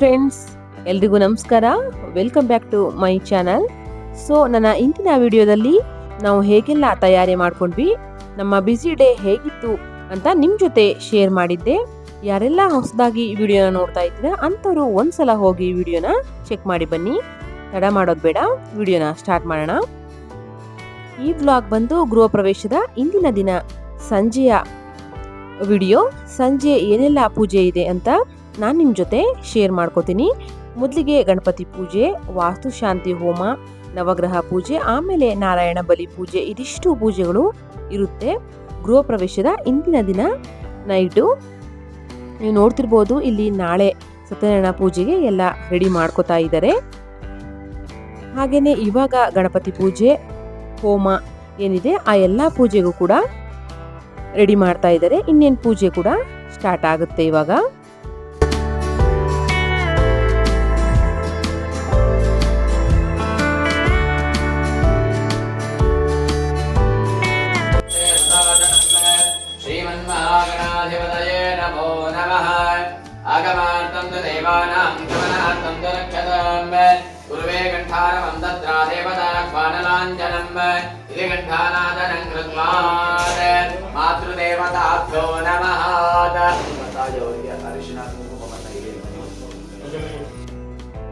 Friends, ಎಲ್ರಿಗೂ ನಮಸ್ಕಾರ. Welcome back to my channel. So ನನ್ನ ಇಂದಿನ ವಿಡಿಯೋದಲ್ಲಿ ನಾವು ಹೇಗೆಲ್ಲ ತಯಾರಿ ಮಾಡ್ಕೊಂಡ್ವಿ, ನಮ್ಮ ಬ್ಯುಸಿ ಡೇ ಹೇಗಿತ್ತು ಅಂತ ನಿಮ್ಮ ಜೊತೆ ಶೇರ್ ಮಾಡಿದ್ದೆ. ಯಾರೆಲ್ಲ ಹೊಸದಾಗಿ ಈ ವಿಡಿಯೋನ ನೋಡ್ತಾ ಇದ್ದೀರಾ ಅಂಥವ್ರು ಒಂದ್ಸಲ ಹೋಗಿ ವಿಡಿಯೋನ ಚೆಕ್ ಮಾಡಿ ಬನ್ನಿ. ತಡ ಮಾಡೋದು ಬೇಡ, ವಿಡಿಯೋನ ಸ್ಟಾರ್ಟ್ ಮಾಡೋಣ. ಈ ವ್ಲಾಗ್ ಬಂದು ಗೃಹ ಪ್ರವೇಶದ ಇಂದಿನ ದಿನ ಸಂಜೆಯ ವಿಡಿಯೋ. ಸಂಜೆ ಏನೆಲ್ಲ ಪೂಜೆ ಇದೆ ಅಂತ ನಾನು ನಿಮ್ಮ ಜೊತೆ ಶೇರ್ ಮಾಡ್ಕೋತೀನಿ. ಮೊದಲಿಗೆ ಗಣಪತಿ ಪೂಜೆ, ವಾಸ್ತುಶಾಂತಿ ಹೋಮ, ನವಗ್ರಹ ಪೂಜೆ, ಆಮೇಲೆ ನಾರಾಯಣ ಬಲಿ ಪೂಜೆ, ಇದಿಷ್ಟು ಪೂಜೆಗಳು ಇರುತ್ತೆ ಗೃಹ ಪ್ರವೇಶದ ಇಂದಿನ ದಿನ ನೈಟು. ನೀವು ನೋಡ್ತಿರ್ಬೋದು, ಇಲ್ಲಿ ನಾಳೆ ಸತ್ಯನಾರಾಯಣ ಪೂಜೆಗೆ ಎಲ್ಲ ರೆಡಿ ಮಾಡ್ಕೋತಾ ಇದ್ದಾರೆ. ಹಾಗೆಯೇ ಇವಾಗ ಗಣಪತಿ ಪೂಜೆ, ಹೋಮ ಏನಿದೆ ಆ ಎಲ್ಲ ಪೂಜೆಗೂ ಕೂಡ ರೆಡಿ ಮಾಡ್ತಾ ಇದ್ದಾರೆ. ಇನ್ನೇನು ಪೂಜೆ ಕೂಡ ಸ್ಟಾರ್ಟ್ ಆಗುತ್ತೆ ಇವಾಗ. ಆಗಮಾರ್ಥಂ ದೇವಾನಾಂ ಗಮನಾರ್ಥಂ ರಕ್ಷತಾಂ ಗುರುವೇ ಕಂಠಾರಮಂ ತತ್ರ ದೇವತಾಕ್ವಾನಲಾಂಜನಂ ಇತಿ ಕಂಠಾನಾದನಂ ಕೃತ್ವಾ ಮಾತೃದೇವತಾಭ್ಯೋ ನಮಃ.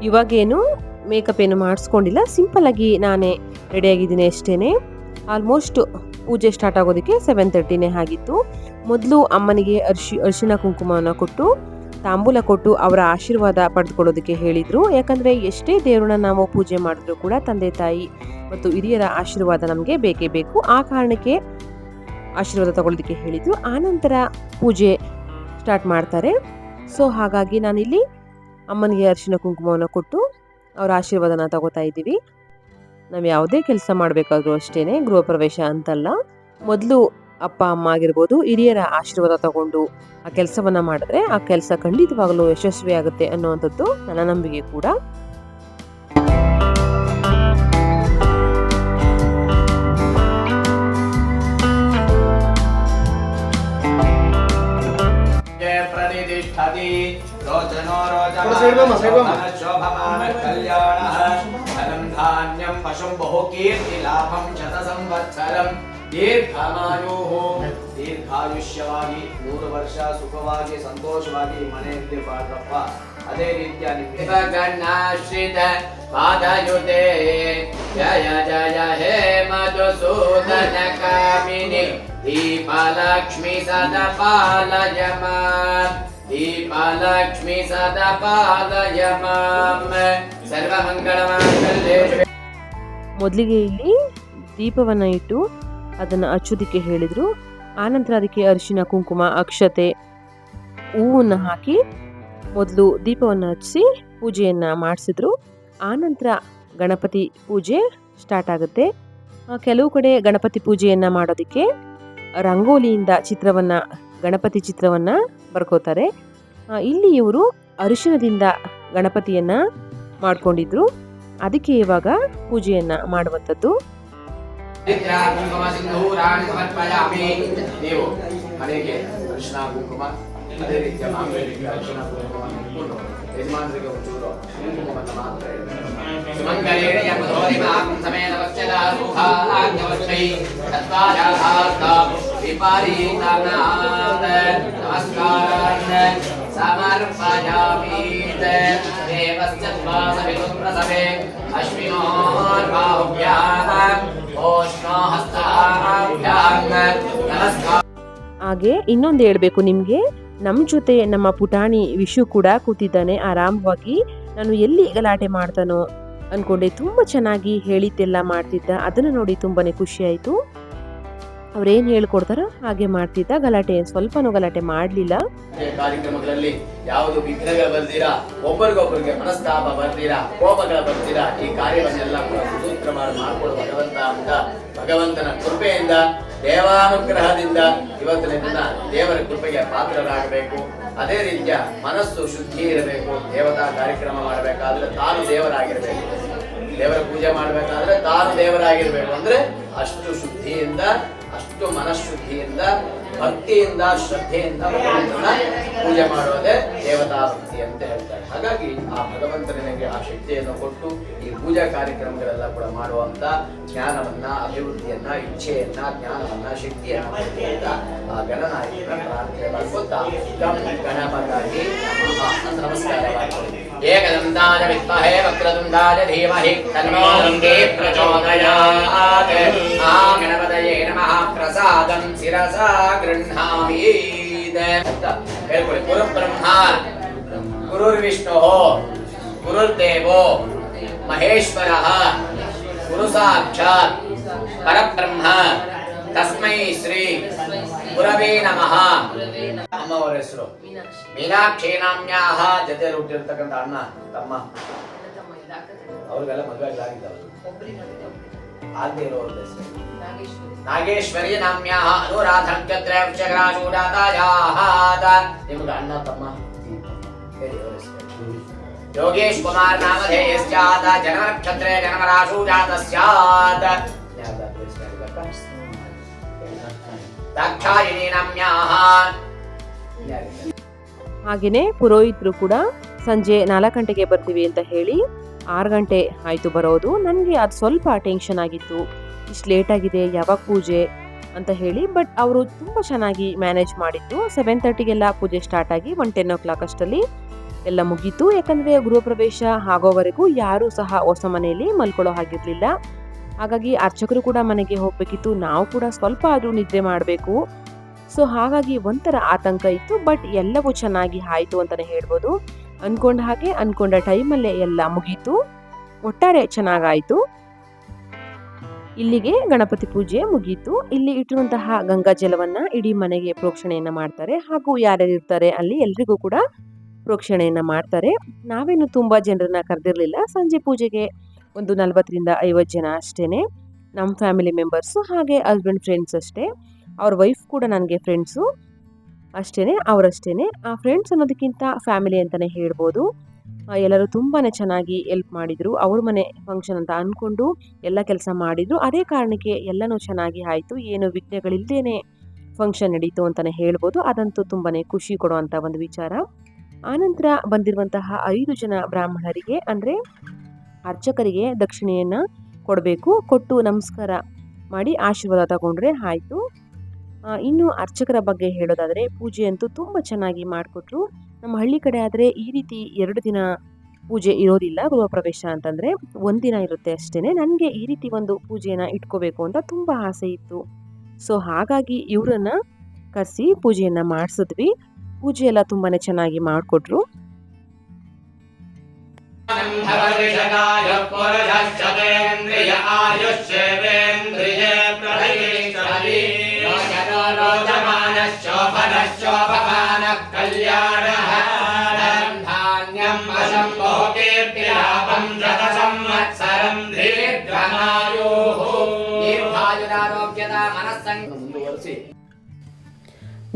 ಇವಾಗೇನು ಮೇಕಪ್ ಏನು ಮಾಡಿಸ್ಕೊಂಡಿಲ್ಲ, ಸಿಂಪಲ್ ಆಗಿ ನಾನೇ ರೆಡಿಯಾಗಿದ್ದೀನಿ ಅಷ್ಟೇನೆ. ಆಲ್ಮೋಸ್ಟ್ ಪೂಜೆ ಸ್ಟಾರ್ಟ್ ಆಗೋದಕ್ಕೆ 7:30 ಆಗಿತ್ತು. ಮೊದಲು ಅಮ್ಮನಿಗೆ ಅರಿಶಿನ ಕುಂಕುಮವನ್ನು ಕೊಟ್ಟು ತಾಂಬೂಲ ಕೊಟ್ಟು ಅವರ ಆಶೀರ್ವಾದ ಪಡೆದುಕೊಳ್ಳೋದಕ್ಕೆ ಹೇಳಿದರು. ಯಾಕಂದರೆ ಎಷ್ಟೇ ದೇವರನ್ನ ನಾವು ಪೂಜೆ ಮಾಡಿದ್ರು ಕೂಡ ತಂದೆ ತಾಯಿ ಮತ್ತು ಹಿರಿಯರ ಆಶೀರ್ವಾದ ನಮಗೆ ಬೇಕೇ ಬೇಕು. ಆ ಕಾರಣಕ್ಕೆ ಆಶೀರ್ವಾದ ತಗೊಳ್ಳೋದಕ್ಕೆ ಹೇಳಿದರು. ಆನಂತರ ಪೂಜೆ ಸ್ಟಾರ್ಟ್ ಮಾಡ್ತಾರೆ. ಸೊ ಹಾಗಾಗಿ ನಾನಿಲ್ಲಿ ಅಮ್ಮನಿಗೆ ಅರಿಶಿನ ಕುಂಕುಮವನ್ನು ಕೊಟ್ಟು ಅವರ ಆಶೀರ್ವಾದನ ತಗೋತಾ ಇದ್ದೀವಿ. ನಾವು ಯಾವುದೇ ಕೆಲಸ ಮಾಡಬೇಕಾದ್ರೂ ಅಷ್ಟೇ, ಗೃಹ ಪ್ರವೇಶ ಅಂತಲ್ಲ, ಮೊದಲು ಅಪ್ಪ ಅಮ್ಮ ಆಗಿರ್ಬೋದು ಹಿರಿಯರ ಆಶೀರ್ವಾದ ತಗೊಂಡು ಆ ಕೆಲಸವನ್ನ ಮಾಡಿದ್ರೆ ಆ ಕೆಲಸ ಖಂಡಿತವಾಗಲೂ ಯಶಸ್ವಿ ಆಗುತ್ತೆ ಅನ್ನುವಂಥದ್ದು ನನ್ನ ನಂಬಿಕೆ ಕೂಡ. ದೀರ್ಘಾಯುಷ್ಯವಾಗಿ 100 ವರ್ಷ ಸುಖವಾಗಿ ಸಂತೋಷವಾಗಿ ಮನೆಯಲ್ಲಿ ಬಾಳ್ರಪ್ಪ. ಅದೇ ರೀತಿಯ ಗಣಾಶ್ರಿತ ಪಾದಯುತೆ ಜಯ ಜಯ ಹೇ ಮಧುಸೂದನ ಕಾಮಿನಿ ದೀಪಲಕ್ಷ್ಮಿ ಸದಾ ಪಾಲಯ ಮಾಂ, ದೀಪಲಕ್ಷ್ಮಿ ಸದಾ ಪಾಲಯ ಮಾಂ, ಸರ್ವಮಂಗಳಮಾಂಗಲ್ಯೇ. ಮೊದಲಿಗೆ ಇಲ್ಲಿ ದೀಪವನ್ನ ಇಟ್ಟು ಅದನ್ನು ಹಚ್ಚೋದಿಕ್ಕೆ ಹೇಳಿದರು. ಆನಂತರ ಅದಕ್ಕೆ ಅರಿಶಿನ ಕುಂಕುಮ ಅಕ್ಷತೆ ಹೂವನ್ನು ಹಾಕಿ ಮೊದಲು ದೀಪವನ್ನು ಹಚ್ಚಿಸಿ ಪೂಜೆಯನ್ನು ಮಾಡಿಸಿದ್ರು. ಆನಂತರ ಗಣಪತಿ ಪೂಜೆ ಸ್ಟಾರ್ಟ್ ಆಗುತ್ತೆ. ಕೆಲವು ಕಡೆ ಗಣಪತಿ ಪೂಜೆಯನ್ನು ಮಾಡೋದಕ್ಕೆ ರಂಗೋಲಿಯಿಂದ ಗಣಪತಿ ಚಿತ್ರವನ್ನು ಬರ್ಕೋತಾರೆ. ಇಲ್ಲಿ ಇವರು ಅರಿಶಿನದಿಂದ ಗಣಪತಿಯನ್ನು ಮಾಡ್ಕೊಂಡಿದ್ರು. ಅದಕ್ಕೆ ಇವಾಗ ಪೂಜೆಯನ್ನು ಮಾಡುವಂಥದ್ದು. ಕುಂಕುಮ ಸಿಂಧೂರಾಣಿ ಸಮರ್ಪಯಾಮಿ. ನೀವು ಮನೆಗೆ ಅರಿಶಿನ ಕುಂಕುಮ, ಅದೇ ರೀತಿಯ ಮಾಂಗಲ್ಯಕ್ಕೆ ಅರಿಶಿನ ಕುಂಕುಮವನ್ನು ಇಟ್ಕೊಂಡು ಯಜಮಾನರಿಗೆ ಒಂಚೂರು ಕುಂಕುಮವನ್ನು ಮಾತ್ರ ಸುಮಂಗಲೇನ ಯಮಧೋರಿಮಾಂ ಸಮೇತ ವತ್ಸಲ ಸುಖಾಗ್ಯವಶ್ಯೈ ತತ್ವಾಜಾತ ವಿಪರೀತನಾದ ನಮಸ್ಕಾರಾನ್ ಸಮರ್ಪಯಾಮಿ. ದೇವಸ್ಯ ದ್ವಾಸವಿದುಪ್ರಸವೆ ಅಶ್ವಿನೋರ್ಬಾಹುಭ್ಯಾಂ ಹಾಗೆ ಇನ್ನೊಂದು ಹೇಳ್ಬೇಕು ನಿಮಗೆ, ನಮ್ಮ ಜೊತೆ ನಮ್ಮ ಪುಟಾಣಿ ವಿಶು ಕೂಡ ಕೂತಿದ್ದಾನೆ ಆರಾಮವಾಗಿ. ನಾನು ಎಲ್ಲಿ ಗಲಾಟೆ ಮಾಡ್ತಾನೋ ಅನ್ಕೊಂಡೆ, ತುಂಬ ಚೆನ್ನಾಗಿ ಹೇಳಿದ್ದೆಲ್ಲ ಮಾಡ್ತಿದ್ದ. ಅದನ್ನು ನೋಡಿ ತುಂಬಾನೇ ಖುಷಿ ಆಯಿತು. ಅವ್ರೇನು ಹೇಳ್ಕೊಡ್ತಾರೋ ಹಾಗೆ ಮಾಡ್ತಿದ್ದ. ಸ್ವಲ್ಪನೂ ಗಲಾಟೆ ಮಾಡಲಿಲ್ಲ. ಕಾರ್ಯಕ್ರಮಗಳಲ್ಲಿ ಯಾವುದು ವಿಘ್ನಗಳು ಬರ್ದಿರಾ, ಒಬ್ಬರಿಗೊಬ್ಬರಿಗೆ ಮನಸ್ತಾಪ ಬರ್ದಿರಾ, ಕೋಪಗಳ ಬರ್ದಿರಾ, ಈ ಕಾರ್ಯವನ್ನೆಲ್ಲ ಸೂತ್ರ ಮಾಡಿಕೊಡುವ ಭಗವಂತ ಅಂತ ಭಗವಂತನ ಕೃಪೆಯಿಂದ ದೇವಾನುಗ್ರಹದಿಂದ ಇವತ್ತಿನ ದಿನ ದೇವರ ಕೃಪೆಗೆ ಪಾತ್ರರಾಗಬೇಕು. ಅದೇ ರೀತಿಯ ಮನಸ್ಸು ಶುದ್ಧಿ ಇರಬೇಕು. ದೇವತಾ ಕಾರ್ಯಕ್ರಮ ಮಾಡಬೇಕಾದ್ರೆ ತಾನು ದೇವರಾಗಿರ್ಬೇಕು. ದೇವರ ಪೂಜೆ ಮಾಡಬೇಕಾದ್ರೆ ತಾನು ದೇವರಾಗಿರ್ಬೇಕು. ಅಂದ್ರೆ ಅಷ್ಟು ಶುದ್ಧಿಯಿಂದ ಅಷ್ಟು ಆದಷ್ಟು ಮನಃಶುದ್ಧಿಯಿಂದ, ಭಕ್ತಿಯಿಂದ, ಶ್ರದ್ಧೆಯಿಂದ ಭಗವಂತನ ಪೂಜೆ ಮಾಡೋದೇ ದೇವತಾ ಭಕ್ತಿ ಅಂತ ಹೇಳ್ತಾರೆ. ಹಾಗಾಗಿ ಆ ಭಗವಂತನಿಗೆ ಆ ಶಕ್ತಿಯನ್ನು ಕೊಟ್ಟು ಈ ಪೂಜಾ ಕಾರ್ಯಕ್ರಮಗಳೆಲ್ಲ ಕೂಡ ಮಾಡುವಂತ ಜ್ಞಾನವನ್ನ, ಅಭಿವೃದ್ಧಿಯನ್ನ, ಇಚ್ಛೆಯನ್ನ, ಜ್ಞಾನವನ್ನ, ಶಕ್ತಿಯನ್ನ ಕೊಡುವಂತ ಆ ಗಣನಾಯಕನ ಪ್ರಾರ್ಥನೆ ಮಾಡ್ಕೊತಾ ಗಣಪತಿ ನಮಸ್ಕಾರ ಮಾಡ್ಕೊಳ್ಳಿ. ಏಕದಂತಾಯ ವಿದ್ಮಹೇ ವಕ್ರತುಂಡಾಯ ಧೀಮಹಿ ತನ್ನೋ ದಂದೇ ಪ್ರಚೋದಯಾತ್. ಆ ಗಣಪತಯೇ ನಮಃ ಪ್ರಸಾದಂ ಶಿರಸಾ ಗೃಹ್ಣಾಮಿ ಅಂತ ಹೇಳ್ಕೊಳ್ಳಿ. ಗುರು ಬ್ರಹ್ಮ ಗುರುರ್ವಿಷ್ಣು ಗುರುರ್ದೇವೋ ಮಹೇಶ್ವರಃ ಗುರು ಸಾಕ್ಷಾತ್ ಪರಬ್ರಹ್ಮ ತಸ್ಮೈ ಶ್ರೀ ಗುರವೇ ನಮಃ. ಅಮ್ಮವರ ಹೆಸರು ಮೀನಾಕ್ಷಿ ನಾಮ್ಯಾಹ. ಜೊತೆಯಲ್ಲಿ ಹುಟ್ಟಿರ್ತಕ್ಕಂಥ ಅಣ್ಣ ತಮ್ಮ ಅವ್ರಿಗೆಲ್ಲ ಮದುವೆ ಆಗಿದ್ದಾವೆ. ಆಗದೆ ಇರೋರ ಹೆಸರು ನಾಗೇಶ್ವರಿ ನಾಮ್ಯಾಹ ಅನುರಾಧಂಕತ್ರ ವೃಕ್ಷಗ್ರಾಶೂಡಾತಾಯಾಹ. ನಿಮ್ಗೆ ಅಣ್ಣ ತಮ್ಮ ಯೋಗೇಶ್ ಕುಮಾರ್ ನಾಮಧೇಯಸ್ಯಾತ್. ಜನ್ಮ ನಕ್ಷತ್ರೇ ಜನ್ಮರಾಶು ಜಾತಸ್ಯಾತ್. ದಾಕ್ಷಾಯಿಣಿ ನಾಮ್ಯಾಹ. ಹಾಗೇನೆ ಪುರೋಹಿತರು ಕೂಡ ಸಂಜೆ 4 ಗಂಟೆಗೆ ಬರ್ತೀವಿ ಅಂತ ಹೇಳಿ 6 ಗಂಟೆ ಆಯ್ತು ಬರೋದು. ನನಗೆ ಅದು ಸ್ವಲ್ಪ ಟೆನ್ಷನ್ ಆಗಿತ್ತು, ಇಷ್ಟು ಲೇಟ್ ಆಗಿದೆ, ಯಾವಾಗ ಪೂಜೆ ಅಂತ ಹೇಳಿ. ಬಟ್ ಅವರು ತುಂಬ ಚೆನ್ನಾಗಿ ಮ್ಯಾನೇಜ್ ಮಾಡಿದ್ದು. 7:30ಗೆಲ್ಲ ಪೂಜೆ ಸ್ಟಾರ್ಟ್ ಆಗಿ 10 o'clock ಅಷ್ಟರಲ್ಲಿ ಎಲ್ಲ ಮುಗೀತು. ಯಾಕಂದರೆ ಗೃಹ ಪ್ರವೇಶ ಆಗೋವರೆಗೂ ಯಾರೂ ಸಹ ಹೊಸ ಮನೆಯಲ್ಲಿ ಮಲ್ಕೊಳ್ಳೋ ಹಾಗಿರಲಿಲ್ಲ. ಹಾಗಾಗಿ ಅರ್ಚಕರು ಕೂಡ ಮನೆಗೆ ಹೋಗಬೇಕಿತ್ತು, ನಾವು ಕೂಡ ಸ್ವಲ್ಪ ಆದರೂ ನಿದ್ರೆ ಮಾಡಬೇಕು. ಸೊ ಹಾಗಾಗಿ ಒಂಥರ ಆತಂಕ ಇತ್ತು. ಬಟ್ ಎಲ್ಲವೂ ಚೆನ್ನಾಗಿ ಆಯಿತು ಅಂತಲೇ ಹೇಳ್ಬೋದು. ಅಂದ್ಕೊಂಡ ಹಾಗೆ ಅಂದ್ಕೊಂಡ ಟೈಮಲ್ಲೇ ಎಲ್ಲ ಮುಗೀತು. ಒಟ್ಟಾರೆ ಚೆನ್ನಾಗಾಯಿತು. ಇಲ್ಲಿಗೆ ಗಣಪತಿ ಪೂಜೆ ಮುಗೀತು. ಇಲ್ಲಿ ಇಟ್ಟಿರುವಂತಹ ಗಂಗಾ ಜಲವನ್ನ ಇಡೀ ಮನೆಗೆ ಪ್ರೋಕ್ಷಣೆಯನ್ನ ಮಾಡ್ತಾರೆ. ಹಾಗೂ ಯಾರ್ಯಾರು ಇರ್ತಾರೆ ಅಲ್ಲಿ ಎಲ್ರಿಗೂ ಕೂಡ ಪ್ರೋಕ್ಷಣೆಯನ್ನ ಮಾಡ್ತಾರೆ. ನಾವೇನು ತುಂಬಾ ಜನರನ್ನ ಕರೆದಿರ್ಲಿಲ್ಲ. ಸಂಜೆ ಪೂಜೆಗೆ ಒಂದು 40ರಿಂದ 50 ಜನ ಅಷ್ಟೇನೆ, ನಮ್ಮ ಫ್ಯಾಮಿಲಿ ಮೆಂಬರ್ಸು ಹಾಗೆ ಹಸ್ಬೆಂಡ್ ಫ್ರೆಂಡ್ಸ್ ಅಷ್ಟೇ. ಅವ್ರ ವೈಫ್ ಕೂಡ ನನಗೆ ಫ್ರೆಂಡ್ಸು ಅಷ್ಟೇನೆ, ಅವರಷ್ಟೇನೆ. ಆ ಫ್ರೆಂಡ್ಸ್ ಅನ್ನೋದಕ್ಕಿಂತ ಫ್ಯಾಮಿಲಿ ಅಂತಲೇ ಹೇಳ್ಬೋದು. ಎಲ್ಲರೂ ತುಂಬಾ ಚೆನ್ನಾಗಿ ಹೆಲ್ಪ್ ಮಾಡಿದರು. ಅವ್ರ ಮನೆ ಫಂಕ್ಷನ್ ಅಂತ ಅಂದ್ಕೊಂಡು ಎಲ್ಲ ಕೆಲಸ ಮಾಡಿದರು. ಅದೇ ಕಾರಣಕ್ಕೆ ಎಲ್ಲನೂ ಚೆನ್ನಾಗಿ ಆಯಿತು. ಏನು ವಿಘ್ನಗಳಿಲ್ಲದೇನೆ ಫಂಕ್ಷನ್ ನಡೀತು ಅಂತಲೇ ಹೇಳ್ಬೋದು. ಅದಂತೂ ತುಂಬಾ ಖುಷಿ ಕೊಡುವಂಥ ಒಂದು ವಿಚಾರ. ಆನಂತರ ಬಂದಿರುವಂತಹ 5 ಜನ ಬ್ರಾಹ್ಮಣರಿಗೆ ಅಂದರೆ ಅರ್ಚಕರಿಗೆ ದಕ್ಷಿಣೆಯನ್ನು ಕೊಡಬೇಕು. ಕೊಟ್ಟು ನಮಸ್ಕಾರ ಮಾಡಿ ಆಶೀರ್ವಾದ ತಗೊಂಡ್ರೆ ಆಯಿತು. ಇನ್ನು ಅರ್ಚಕರ ಬಗ್ಗೆ ಹೇಳೋದಾದರೆ ಪೂಜೆ ಅಂತೂ ತುಂಬ ಚೆನ್ನಾಗಿ ಮಾಡಿಕೊಟ್ರು. ನಮ್ಮ ಹಳ್ಳಿ ಕಡೆ ಆದರೆ ಈ ರೀತಿ 2 ದಿನ ಪೂಜೆ ಇರೋದಿಲ್ಲ. ಗೃಹ ಪ್ರವೇಶ ಅಂತಂದರೆ 1 ದಿನ ಇರುತ್ತೆ ಅಷ್ಟೇ. ನನಗೆ ಈ ರೀತಿ ಒಂದು ಪೂಜೆಯನ್ನು ಇಟ್ಕೋಬೇಕು ಅಂತ ತುಂಬ ಆಸೆ ಇತ್ತು. ಸೊ ಹಾಗಾಗಿ ಇವರನ್ನು ಕರೆಸಿ ಪೂಜೆಯನ್ನು ಮಾಡಿಸಿದ್ವಿ. ಪೂಜೆ ಎಲ್ಲ ತುಂಬಾ ಚೆನ್ನಾಗಿ ಮಾಡಿಕೊಟ್ರು.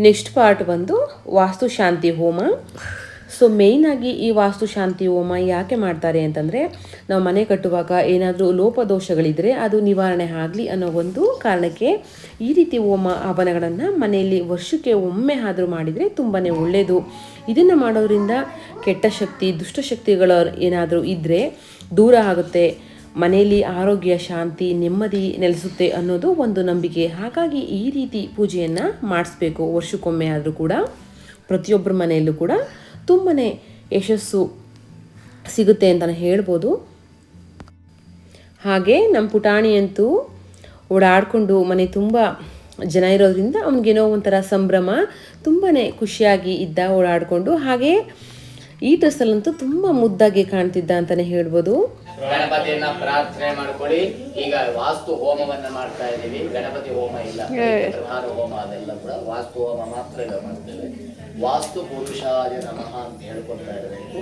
ನೆಕ್ಸ್ಟ್ ಪಾರ್ಟ್ ಬಂದು ವಾಸ್ತು ಶಾಂತಿ ಹೋಮ. ಸೊ ಮೇಯ್ನಾಗಿ ಈ ವಾಸ್ತು ಶಾಂತಿ ಹೋಮ ಯಾಕೆ ಮಾಡ್ತಾರೆ ಅಂತಂದರೆ, ನಾವು ಮನೆ ಕಟ್ಟುವಾಗ ಏನಾದರೂ ಲೋಪದೋಷಗಳಿದ್ದರೆ ಅದು ನಿವಾರಣೆ ಆಗಲಿ ಅನ್ನೋ ಒಂದು ಕಾರಣಕ್ಕೆ ಈ ರೀತಿ ಹೋಮ ಹವನಗಳನ್ನು ಮನೆಯಲ್ಲಿ ವರ್ಷಕ್ಕೆ ಒಮ್ಮೆ ಆದರೂ ಮಾಡಿದರೆ ತುಂಬಾ ಒಳ್ಳೆಯದು. ಇದನ್ನು ಮಾಡೋದ್ರಿಂದ ಕೆಟ್ಟ ಶಕ್ತಿ, ದುಷ್ಟಶಕ್ತಿಗಳು ಏನಾದರೂ ಇದ್ದರೆ ದೂರ ಆಗುತ್ತೆ, ಮನೆಯಲ್ಲಿ ಆರೋಗ್ಯ, ಶಾಂತಿ, ನೆಮ್ಮದಿ ನೆಲೆಸುತ್ತೆ ಅನ್ನೋದು ಒಂದು ನಂಬಿಕೆ. ಹಾಗಾಗಿ ಈ ರೀತಿ ಪೂಜೆಯನ್ನು ಮಾಡಿಸ್ಬೇಕು ವರ್ಷಕ್ಕೊಮ್ಮೆ ಆದರೂ ಕೂಡ. ಪ್ರತಿಯೊಬ್ಬರ ಮನೆಯಲ್ಲೂ ಕೂಡ ತುಂಬಾ ಯಶಸ್ಸು ಸಿಗುತ್ತೆ ಅಂತಲೇ ಹೇಳ್ಬೋದು. ಹಾಗೆ ನಮ್ಮ ಪುಟಾಣಿಯಂತೂ ಓಡಾಡಿಕೊಂಡು ಮನೆ ತುಂಬ ಜನ ಇರೋದ್ರಿಂದ ಅವನಿಗೇನೋ ಒಂಥರ ಸಂಭ್ರಮ, ತುಂಬಾ ಖುಷಿಯಾಗಿ ಇದ್ದ ಓಡಾಡಿಕೊಂಡು. ಹಾಗೆ ಈ ಡ್ರೆಸ್ಸಲ್ಲಂತೂ ತುಂಬ ಮುದ್ದಾಗಿ ಕಾಣ್ತಿದ್ದ ಅಂತಲೇ ಹೇಳ್ಬೋದು. ಗಣಪತಿಯನ್ನ ಪ್ರಾರ್ಥನೆ ಮಾಡ್ಕೊಳ್ಳಿ. ಈಗ ವಾಸ್ತು ಹೋಮವನ್ನ ಮಾಡ್ತಾ ಇದ್ದೀವಿ. ಗಣಪತಿ ಹೋಮ ಇಲ್ಲ, ಪ್ರಧಾನ ಹೋಮ ಅದೆಲ್ಲ ಕೂಡ ವಾಸ್ತು ಹೋಮ ಮಾತ್ರ ಈಗ ಮಾಡ್ತೇವೆ. ವಾಸ್ತು ಪುರುಷಾಯ ನಮಃ ಅಂತ ಹೇಳ್ಕೊಳ್ತಾ ಇರಬೇಕು.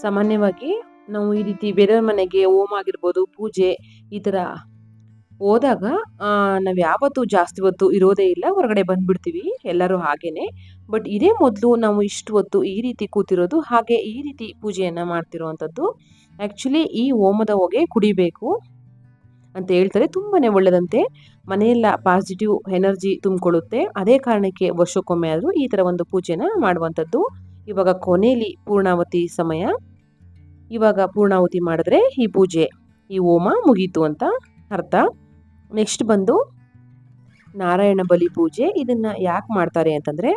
ಸಾಮಾನ್ಯವಾಗಿ ನಾವು ಈ ರೀತಿ ಬೇರೆಯವ್ರ ಮನೆಗೆ ಹೋಮ ಆಗಿರ್ಬೋದು, ಪೂಜೆ ಈ ಥರ ಹೋದಾಗ ನಾವು ಯಾವತ್ತೂ ಜಾಸ್ತಿ ಹೊತ್ತು ಇರೋದೇ ಇಲ್ಲ, ಹೊರಗಡೆ ಬಂದ್ಬಿಡ್ತೀವಿ ಎಲ್ಲರೂ ಹಾಗೇನೆ. ಬಟ್ ಇದೇ ಮೊದಲು ನಾವು ಇಷ್ಟು ಹೊತ್ತು ಈ ರೀತಿ ಕೂತಿರೋದು, ಹಾಗೆ ಈ ರೀತಿ ಪೂಜೆಯನ್ನು ಮಾಡ್ತಿರೋವಂಥದ್ದು. ಆ್ಯಕ್ಚುಲಿ ಈ ಹೋಮದ ಹೊಗೆ ಕುಡಿಬೇಕು ಅಂತ ಹೇಳ್ತಾರೆ, ತುಂಬಾ ಒಳ್ಳೆಯದಂತೆ. ಮನೆಯೆಲ್ಲ ಪಾಸಿಟಿವ್ ಎನರ್ಜಿ ತುಂಬಿಕೊಳ್ಳುತ್ತೆ. ಅದೇ ಕಾರಣಕ್ಕೆ ವರ್ಷಕ್ಕೊಮ್ಮೆ ಆದರೂ ಈ ಥರ ಒಂದು ಪೂಜೆನ ಮಾಡುವಂಥದ್ದು. ಇವಾಗ ಕೊನೆಯಲ್ಲಿ ಪೂರ್ಣಾವತಿ ಸಮಯ. ಇವಾಗ ಪೂರ್ಣಾವತಿ ಮಾಡಿದ್ರೆ ಈ ಪೂಜೆ, ಈ ಹೋಮ ಮುಗೀತು ಅಂತ ಅರ್ಥ. ನೆಕ್ಸ್ಟ್ ಬಂದು ನಾರಾಯಣ ಬಲಿ ಪೂಜೆ. ಇದನ್ನು ಯಾಕೆ ಮಾಡ್ತಾರೆ ಅಂತಂದರೆ,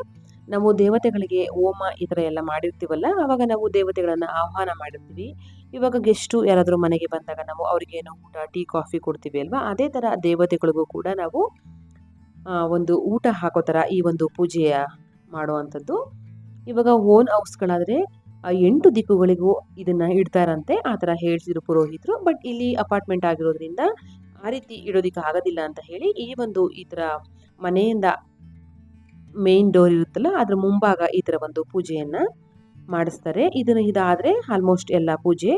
ನಾವು ದೇವತೆಗಳಿಗೆ ಹೋಮ ಈ ಥರ ಎಲ್ಲ ಮಾಡಿರ್ತೀವಲ್ಲ, ಆವಾಗ ನಾವು ದೇವತೆಗಳನ್ನು ಆಹ್ವಾನ ಮಾಡಿರ್ತೀವಿ. ಇವಾಗ ಗೆಸ್ಟು ಯಾರಾದರೂ ಮನೆಗೆ ಬಂದಾಗ ನಾವು ಅವ್ರಿಗೇನೋ ಊಟ, ಟೀ, ಕಾಫಿ ಕೊಡ್ತೀವಿ ಅಲ್ವಾ, ಅದೇ ಥರ ದೇವತೆಗಳಿಗೂ ಕೂಡ ನಾವು ಒಂದು ಊಟ ಹಾಕೋ ಥರ ಈ ಒಂದು ಪೂಜೆಯ ಮಾಡುವಂಥದ್ದು. ಇವಾಗ ಓನ್ ಹೌಸ್ಗಳಾದರೆ 8 ದಿಕ್ಕುಗಳಿಗೂ ಇದನ್ನು ಇಡ್ತಾರಂತೆ, ಆ ಥರ ಹೇಳ್ತಿದ್ರು ಪುರೋಹಿತರು. ಬಟ್ ಇಲ್ಲಿ ಅಪಾರ್ಟ್ಮೆಂಟ್ ಆಗಿರೋದ್ರಿಂದ ಆ ರೀತಿ ಇಡೋದಕ್ಕೆ ಆಗೋದಿಲ್ಲ ಅಂತ ಹೇಳಿ ಈ ಥರ ಮನೆಯಿಂದ ಮೇನ್ ಡೋರ್ ಇರುತ್ತಲ್ಲ, ಅದ್ರ ಮುಂಭಾಗ ಈ ಥರ ಒಂದು ಪೂಜೆಯನ್ನು ಮಾಡಿಸ್ತಾರೆ. ಇದಾದರೆ ಆಲ್ಮೋಸ್ಟ್ ಎಲ್ಲ ಪೂಜೆ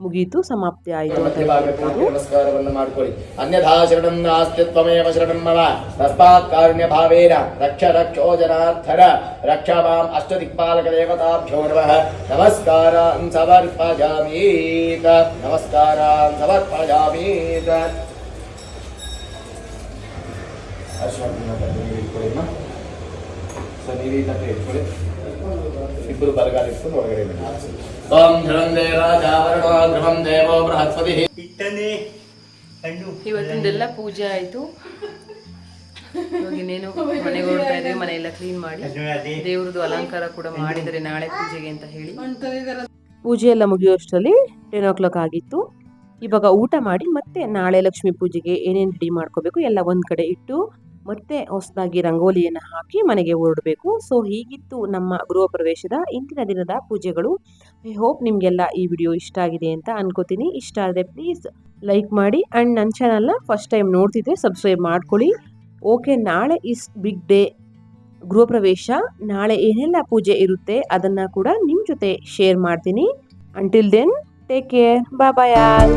ಮುಗೀತು, ಸಮಾಪ್ತಿ ಆಯಿತು ಅಂತ ಹೇಳ್ಬೋದು. ನಮಸ್ಕಾರವನ್ನು ಮಾಡ್ಕೊಳ್ಳಿ. ಅನ್ಯಥಾ ಶರಣಂ ನಾಸ್ತಿ ತ್ವಮೇವ ಶರಣಂ ಮಮ ತಸ್ಮಾತ್ ಕಾರುಣ್ಯ ಭಾವೇನ ರಕ್ಷ ರಕ್ಷೋ ಜನಾರ್ದನ ರಕ್ಷ ಮಾಂ ಅಷ್ಟದಿಕ್ಪಾಲಕ ದೇವತಾಭ್ಯೋ ನಮಃ. ನಮಸ್ಕಾರಾನ್ ಸಮರ್ಪಯಾಮೀತ, ನಮಸ್ಕಾರಾನ್ ಸಮರ್ಪಯಾಮೀತ. ಇಬ್ಬರು ಬಲಗಾಲ ಇಟ್ಕೊಂಡು ಹೊರಗಡೆ ಓಂ ಧ್ರುವಂದೇ ರಾಜಾವರಣೋ ಧ್ರುವಂ ದೇವೋ ಬೃಹಸ್ಪತಿ. ಇವತ್ತಿಂದೆಲ್ಲ ಪೂಜೆ ಆಯಿತು. ಇವಾಗ ಇನ್ನೇನು ಮನೆಗೆ ಹೊರಡ್ತಾ ಇದ್ದೀವಿ. ಮನೆಯೆಲ್ಲ ಕ್ಲೀನ್ ಮಾಡಿ ದೇವ್ರದ್ದು ಅಲಂಕಾರ ಕೂಡ ಮಾಡಿದರೆ ನಾಳೆ ಪೂಜೆಗೆ ಅಂತ ಹೇಳಿ. ಪೂಜೆ ಎಲ್ಲ ಮುಗಿಯೋಷ್ಟರಲ್ಲಿ 10 o'clock ಆಗಿತ್ತು. ಇವಾಗ ಊಟ ಮಾಡಿ ಮತ್ತೆ ನಾಳೆ ಲಕ್ಷ್ಮೀ ಪೂಜೆಗೆ ಏನೇನು ರೆಡಿ ಮಾಡ್ಕೋಬೇಕು ಎಲ್ಲ ಒಂದು ಕಡೆ ಇಟ್ಟು ಮತ್ತೆ ಹೊಸದಾಗಿ ರಂಗೋಲಿಯನ್ನು ಹಾಕಿ ಮನೆಗೆ ಹೊರಡಬೇಕು. ಸೊ ಹೀಗಿತ್ತು ನಮ್ಮ ಗೃಹ ಪ್ರವೇಶದ ಇಂದಿನ ದಿನದ ಪೂಜೆಗಳು. ಐ ಹೋಪ್ ನಿಮಗೆಲ್ಲ ಈ ವಿಡಿಯೋ ಇಷ್ಟ ಆಗಿದೆ ಅಂತ ಅನ್ಕೋತೀನಿ. ಇಷ್ಟ ಆದರೆ ಪ್ಲೀಸ್ ಲೈಕ್ ಮಾಡಿ ಆ್ಯಂಡ್ ನನ್ನ ಚಾನಲ್ನ ಫಸ್ಟ್ ಟೈಮ್ ನೋಡ್ತಿದ್ರೆ ಸಬ್ಸ್ಕ್ರೈಬ್ ಮಾಡ್ಕೊಳ್ಳಿ. ಓಕೆ, ನಾಳೆ ಇಸ್ ಬಿಗ್ ಡೇ, ಗೃಹ ಪ್ರವೇಶ. ನಾಳೆ ಏನೆಲ್ಲ ಪೂಜೆ ಇರುತ್ತೆ ಅದನ್ನು ಕೂಡ ನಿಮ್ಮ ಜೊತೆ ಶೇರ್ ಮಾಡ್ತೀನಿ. ಅಂಟಿಲ್ ದೆನ್ ಟೇಕ್ ಕೇರ್, ಬಾಯ್ ಬಾಯ್ ಆಲ್.